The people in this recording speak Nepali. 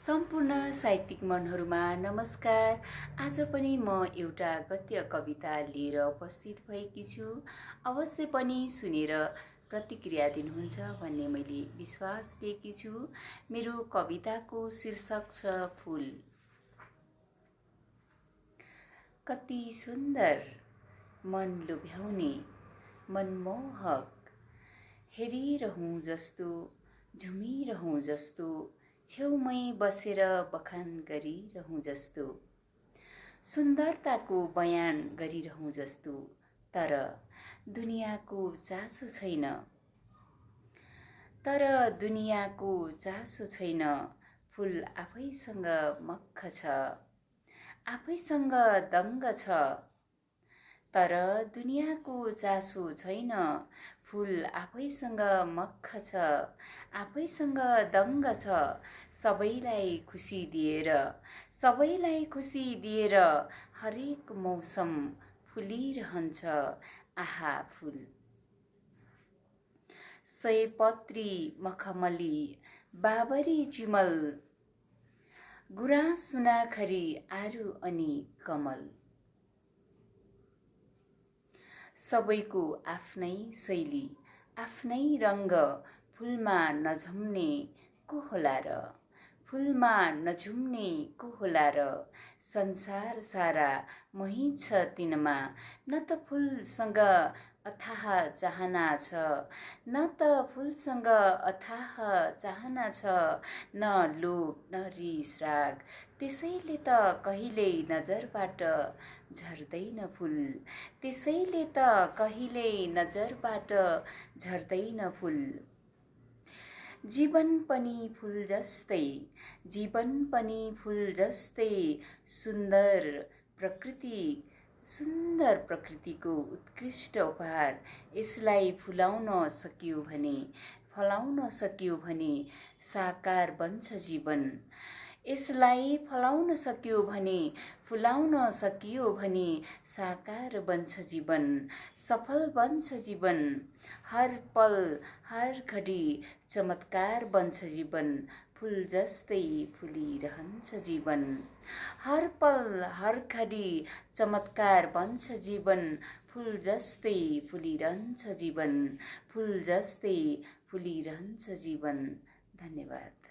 सम्पूर्ण साहित्यिक मनहरूमा नमस्कार। आज पनि म एउटा गद्य कविता लिएर उपस्थित भएकी छु। अवश्य पनि सुनेर प्रतिक्रिया दिनुहुन्छ भन्ने मैले विश्वास लिएकी छु। मेरो कविताको शीर्षक छ फूल। कति सुन्दर, मन लुभ्याउने, मनमोहक, हेरिरहूँ जस्तो, झुमिरहूँ जस्तो, छेउमै बसेर बखान गरिरहूँ जस्तो, सुन्दरताको बयान गरिरहूँ जस्तो, तर दुनियाँको चासो छैन, फूल आफैसँग मक्ख छ, आफैसँग दङ्ग छ, तर दुनियाँको चासो छैन, फूल आफैसँग मक्ख छ, आफैसँग दङ्ग छ, सबैलाई खुसी दिएर हरेक मौसम फुलिरहन्छ। आहा फूल, सयपत्री, मखमली, बाबरी चिमल, गुराँस सुनाखरी, आरु अनि कमल, सबैको आफ्नै शैली, आफ्नै रङ्ग, फूलमा नझुम्ने को होला र, संसार सारा मोहित छ तिनमा, न त फूलसँग अथाह चाहना छ, न लोभ न रिस राग, त्यसैले त कहिल्यै नजरबाट झर्दैन फूल। जीवन पनि फूल जस्तै सुन्दर प्रकृतिको उत्कृष्ट उपहार। यसलाई फलाउन सक्यो भने साकार बन्छ जीवन। यसलाई फलाउन सक्यो भने साकार बन्छ जीवन, सफल बन्छ जीवन, हर पल हर घडी चमत्कार बन्छ जीवन, फूल जस्तै फुलिरहन्छ जीवन, हर पल हर घडी चमत्कार बन्छ जीवन, फूल जस्तै फुलिरहन्छ जीवन, फूल जस्तै फुलिरहन्छ जीवन। धन्यवाद।